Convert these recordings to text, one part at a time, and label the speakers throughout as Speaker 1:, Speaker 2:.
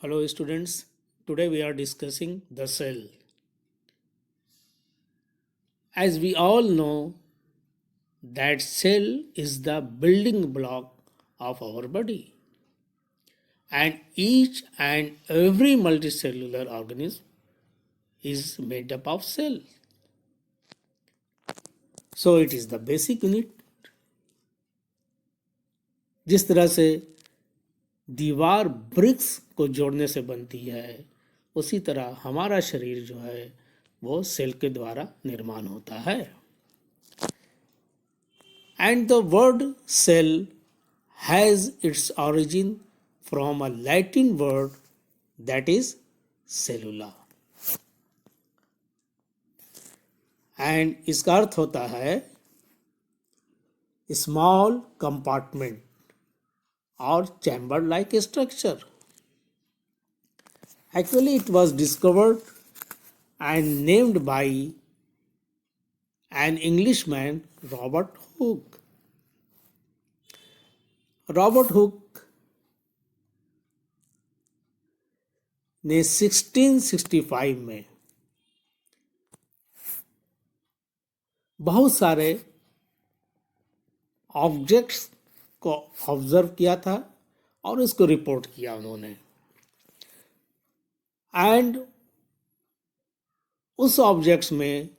Speaker 1: Hello students, today we are discussing the cell. As we all know that cell is the building block of our body and each and every multicellular organism is made up of cell. So it is the basic unit. जिस तरह से दीवार BRICS को जोड़ने से बनती है उसी तरह हमारा शरीर जो है वो सेल के द्वारा निर्माण होता है. And the word cell has its origin from a Latin word that is cellula. And इसका अर्थ होता है small compartment or chamber like structure. Actually, it was discovered and named by an Englishman, Robert Hooke. Robert Hooke ने 1665 में बहुत सारे objects को observe किया था और इसको रिपोर्ट किया उन्होंने. एंड उस ऑब्जेक्ट्स में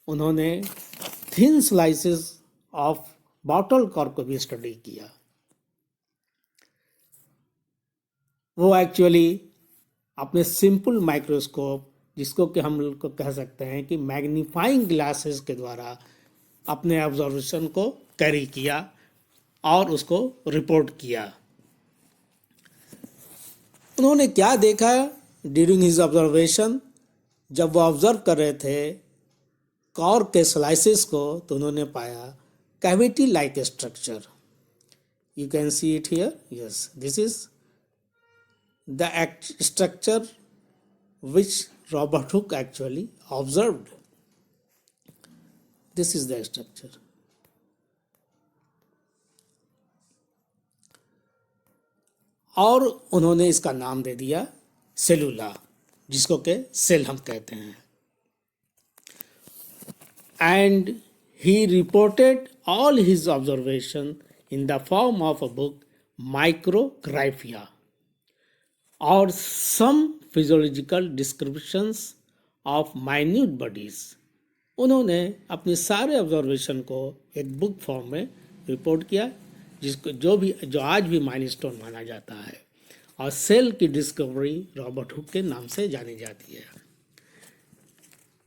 Speaker 1: उन्होंने thin slices of bottle cork को भी स्टडी किया. वो एक्चुअली अपने सिंपल माइक्रोस्कोप जिसको कि हम लोग को कह सकते हैं कि मैग्नीफाइंग ग्लासेस के द्वारा अपने ऑब्जर्वेशन को कैरी किया और उसको रिपोर्ट किया. उन्होंने क्या देखा ड्यूरिंग हिज ऑब्जर्वेशन? जब वो ऑब्जर्व कर रहे थे कॉर्क के स्लाइसेस को तो उन्होंने पाया cavity like structure. You can see it here. Yes, this is the structure which Robert Hooke actually observed. This is the structure. और उन्होंने इसका नाम दे दिया सेलुला, जिसको के सेल हम कहते हैं. And he reported all his observation in the form of a book, Micrographia, और some physiological descriptions of minute bodies. उन्होंने अपने सारे ऑब्जर्वेशन को एक बुक फॉर्म में रिपोर्ट किया जिसको जो आज भी माइलस्टोन माना जाता है और सेल की डिस्कवरी रॉबर्ट हुक के नाम से जानी जाती है.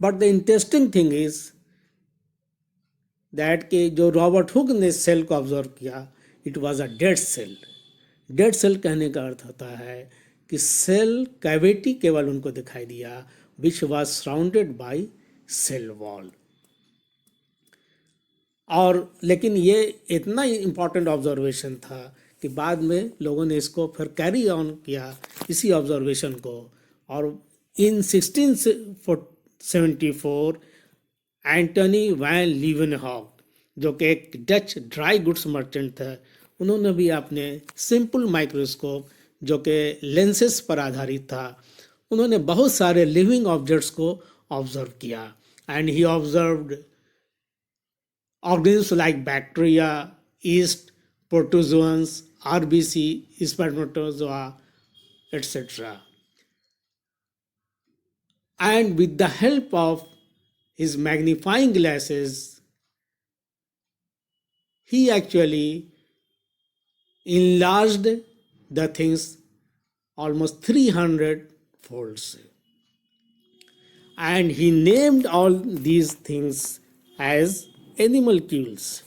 Speaker 1: But the interesting thing is that कि जो रॉबर्ट हुक ने सेल को ऑब्जर्व किया it was a dead cell. Dead cell कहने का अर्थ होता है कि सेल कैविटी केवल उनको दिखाई दिया which was surrounded by cell wall. और लेकिन ये इतना इम्पॉर्टेंट ऑब्जर्वेशन था कि बाद में लोगों ने इसको फिर कैरी ऑन किया इसी ऑब्जर्वेशन को. और इन 1674 एंटनी वैन लीवेनहॉक जो कि एक डच ड्राई गुड्स मर्चेंट थे, उन्होंने भी अपने सिंपल माइक्रोस्कोप जो कि लेंसेस पर आधारित था, उन्होंने बहुत सारे लिविंग ऑब्जेक्ट्स को ऑब्जर्व किया. And he observed organisms like bacteria, yeast, protozoans, RBC, spermatozoa etcetera. And with the help of his magnifying glasses he actually enlarged the things almost 300 folds. And he named all these things as animalcules.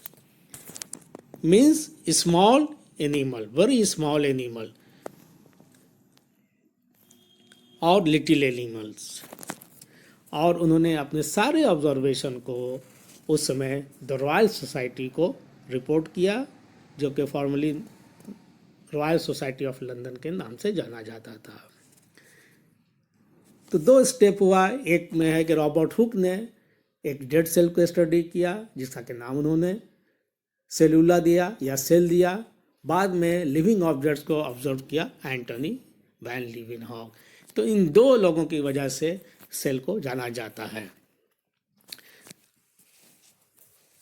Speaker 1: Means small animal, very small animal और little animals. और उन्होंने अपने सारे observation को उस समय the royal society को report किया जो कि formally royal society of London के नाम से जाना जाता था. तो दो स्टेप हुआ. एक में है कि रॉबर्ट हुक ने एक डेड सेल को स्टडी किया जिसका के नाम उन्होंने सेलुला दिया या सेल दिया. बाद में लिविंग ऑब्जेक्ट्स को ऑब्जर्व किया एंटनी वैन लीवेनहॉक। तो इन दो लोगों की वजह से सेल को जाना जाता है।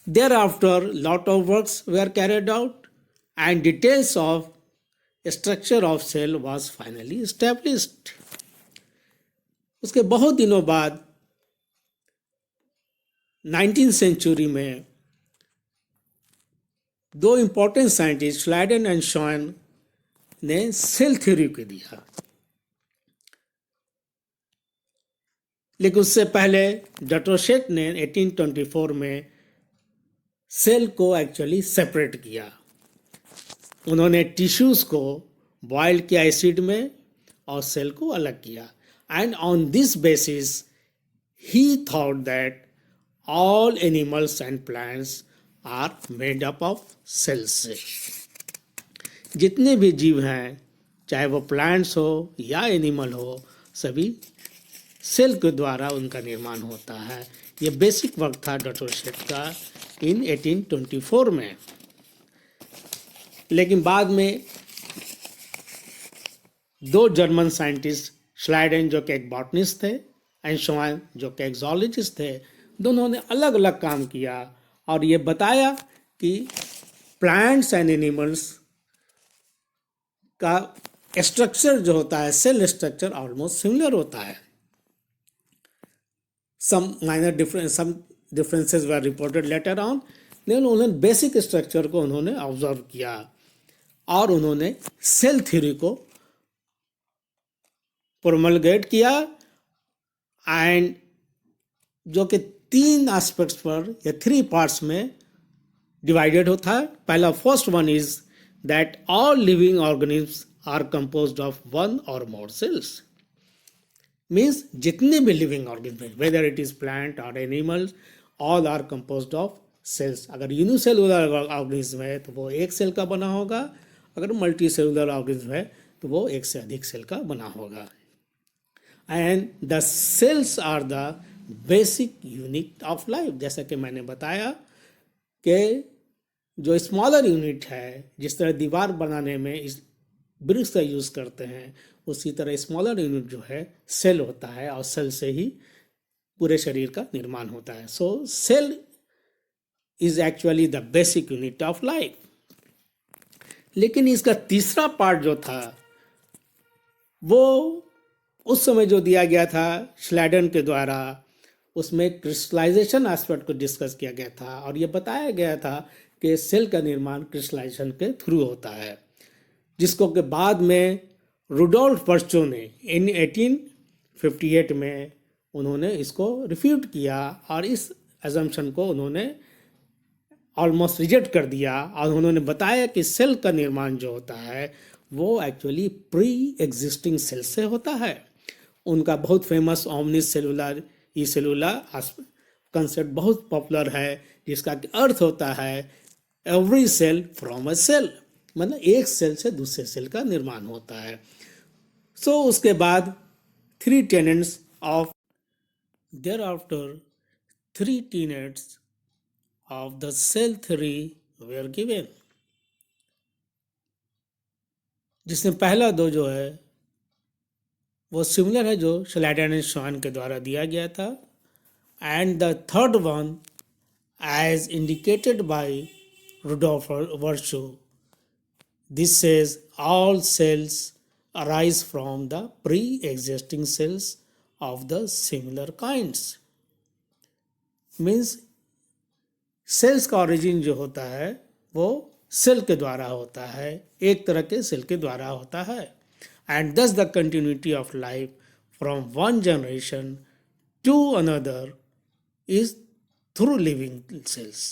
Speaker 1: Thereafter, lot of works were carried out and details of structure of cell was finally established. उसके बहुत दिनों बाद 19th सेंचुरी में दो इम्पोर्टेंट साइंटिस्ट श्लाइडन एंड शॉन ने सेल थ्योरी को दिया, लेकिन उससे पहले डटोशेट ने 1824 में सेल को एक्चुअली सेपरेट किया। उन्होंने टिश्यूज को बॉयल किया एसिड में और सेल को अलग किया, and on this basis he thought that all animals and plants are made up of cells से। जितने भी जीव हैं, चाहे वो प्लांट्स हो या एनिमल हो, सभी सेल के द्वारा उनका निर्माण होता है। ये बेसिक वर्क था डटोशेट का इन 1824 में। लेकिन बाद में दो जर्मन साइंटिस्ट, श्लाइडन जो कि एक बॉटनिस्ट थे एंड शॉन जो कि एक ज़ूलॉजिस्ट थे, दोनों ने अलग अलग काम किया और ये बताया कि प्लांट्स एंड एनिमल्स का स्ट्रक्चर जो होता है, सेल स्ट्रक्चर ऑलमोस्ट सिमिलर होता है। Some differences were reported later on, लेकिन उन्होंने बेसिक स्ट्रक्चर को उन्होंने ऑब्जर्व किया और उन्होंने सेल थ्योरी को प्रोमलगेट किया, एंड जो कि 3 एस्पेक्ट्स पर या 3 पार्ट्स में डिवाइडेड होता है। पहला, first one is that all living organisms are composed of 1 और मोर सेल्स। मीन्स जितने भी living organism, whether it is plant और animals, all are composed of cells. अगर यूनिसेलुलर ऑर्गेनिज्म है तो वो एक सेल का बना होगा, अगर मल्टी सेलुलर ऑर्गेनिज्म है तो वो एक से अधिक सेल का बना होगा। And the cells are the basic unit of life. जैसा कि मैंने बताया कि जो स्मॉलर यूनिट है, जिस तरह दीवार बनाने में इस ब्रिक्स का यूज़ करते हैं, उसी तरह स्मॉलर यूनिट जो है सेल होता है, और सेल से ही पूरे शरीर का निर्माण होता है। So cell is actually the basic unit of life. लेकिन इसका तीसरा पार्ट जो था, वो उस समय जो दिया गया था श्लाइडन के द्वारा, उसमें क्रिस्टलाइजेशन एस्पेक्ट को डिस्कस किया गया था और ये बताया गया था कि सेल का निर्माण क्रिस्टलाइजेशन के थ्रू होता है, जिसको कि बाद में रुडोल्फ वर्चो ने इन 1858 में उन्होंने इसको रिफ्यूट किया और इस अजम्पशन को उन्होंने ऑलमोस्ट रिजेक्ट कर दिया, और उन्होंने बताया कि सेल का निर्माण जो होता है वो एक्चुअली प्री एग्जिस्टिंग सेल से होता है। उनका बहुत famous omnis cellula e cellula concept बहुत पॉपुलर है, जिसका अर्थ होता है every cell from a cell, मतलब एक सेल से दूसरे सेल का निर्माण होता है। सो उसके बाद 3 tenets of thereafter 3 tenets of the cell theory were given, जिसमें पहला 2 जो है वो सिमिलर है जो श्लाइडन एंड शॉन के द्वारा दिया गया था, and the third one as indicated by Rudolf Virchow, this says all cells arise from the pre-existing cells of the similar kinds। Means cells का ओरिजिन जो होता है वो सेल के द्वारा होता है, एक तरह के सेल के द्वारा होता है, and thus the continuity of life from one generation to another is through living cells।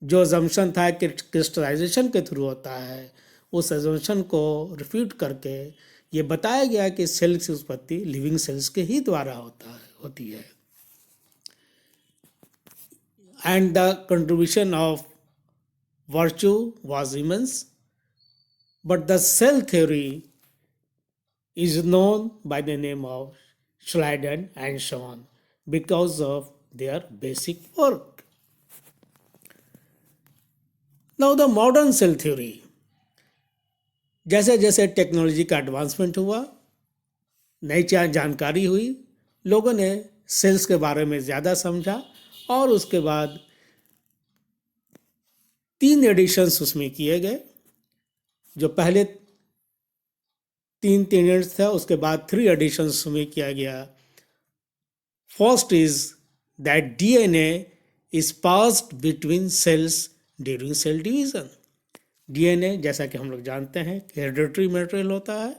Speaker 1: जो अजम्पशन था कि क्रिस्टलाइजेशन के थ्रू होता है, उस अजम्पशन को रिफ्यूट करके ये बताया गया कि सेल की उत्पत्ति लिविंग सेल्स के ही द्वारा होती है। And the contribution of Virchow was immense, but the cell theory is known by the name of Schleiden and Schwann because of their basic work. Now the modern cell theory. जैसे जैसे technology का advancement हुआ, नई जानकारी हुई, लोगों ने sales के बारे में ज़्यादा समझा और उसके बाद 3 एडिशंस उसमें किए गए। जो पहले 3 टेनेंट्स था, उसके बाद 3 एडिशंस उसमें किया गया। First is that DNA is passed between cells during cell division. DNA जैसा कि हम लोग जानते हैं हेरिडिटरी मटेरियल होता है,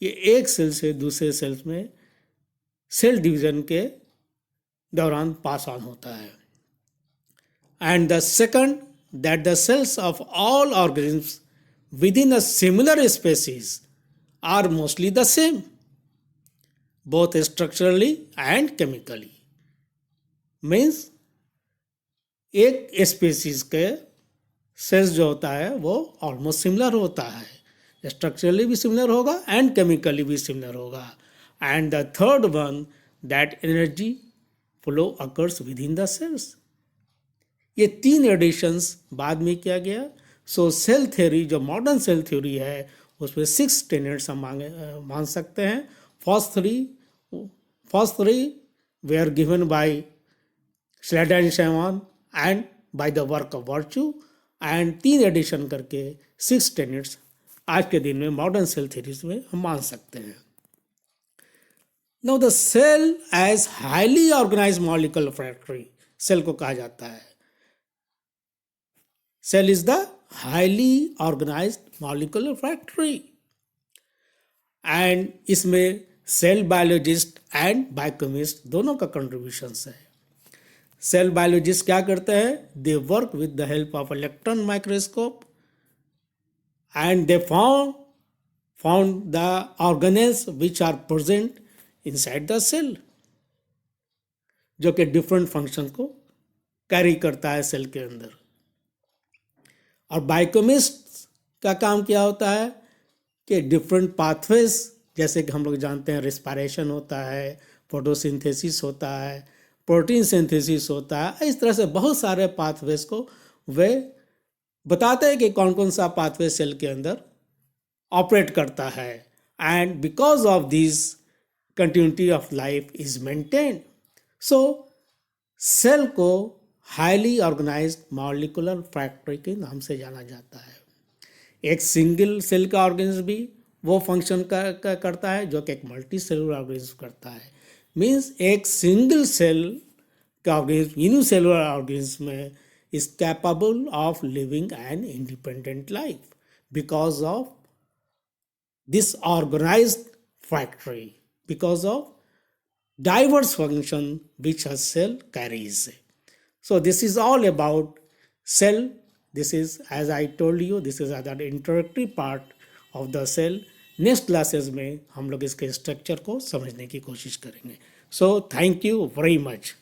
Speaker 1: ये एक सेल से दूसरे सेल्स में सेल डिवीजन के दौरान पास ऑन होता है। And the second that the cells of all organisms within a similar species are mostly the same, both structurally and chemically. Means एक स्पेसीज के सेल्स जो होता है वो ऑलमोस्ट सिमिलर होता है, स्ट्रक्चरली भी सिमिलर होगा एंड केमिकली भी सिमिलर होगा। And the third one that energy flow occurs within the cells. ये 3 एडिशंस बाद में किया गया। सो सेल थ्योरी, जो मॉडर्न सेल थ्योरी है, उसमें 6 टेनेट्स हम मान सकते हैं। First three they are given by Schleiden and Schwann and by the work of Virchow, and 3 addition करके 6 टेनेट्स आज के दिन में मॉडर्न सेल थ्योरीज में हम मान सकते हैं। Now the cell as highly organised molecular factory, cell को कहा जाता है। Cell is the highly organized molecular factory, and इसमें सेल बायोलॉजिस्ट एंड बायोकेमिस्ट दोनों का कंट्रीब्यूशंस है। सेल बायोलॉजिस्ट क्या करते हैं? They work with the help of electron microscope and they found the organelles which are present inside the cell, जो कि different function को कैरी करता है सेल के अंदर। और बायोकेमिस्ट का काम क्या होता है कि डिफरेंट पाथवेज, जैसे कि हम लोग जानते हैं रेस्पिरेशन होता है, फोटोसिंथेसिस होता है, प्रोटीन सिंथेसिस होता है, इस तरह से बहुत सारे पाथवेज को वे बताते हैं कि कौन कौन सा पाथवे सेल के अंदर ऑपरेट करता है। And because of this continuity of life is maintained. So cell को हाईली ऑर्गेनाइज्ड मॉलिक्यूलर फैक्ट्री के नाम से जाना जाता है। एक सिंगल सेल का ऑर्गेनिज्म भी वो फंक्शन करता है जो कि एक मल्टी सेलुलर ऑर्गेनिज्म करता है। मीन्स एक सिंगल सेल का ऑर्गेनिज्म, यूनिसेलुलर ऑर्गेनिज्म में is capable of living an independent life because of this organized factory, because of diverse function which a cell carries. So this is all about cell. This is, as I told you, this is another introductory part of the cell. Next classes में हम लोग इसके structure को समझने की कोशिश करेंगे. So thank you very much.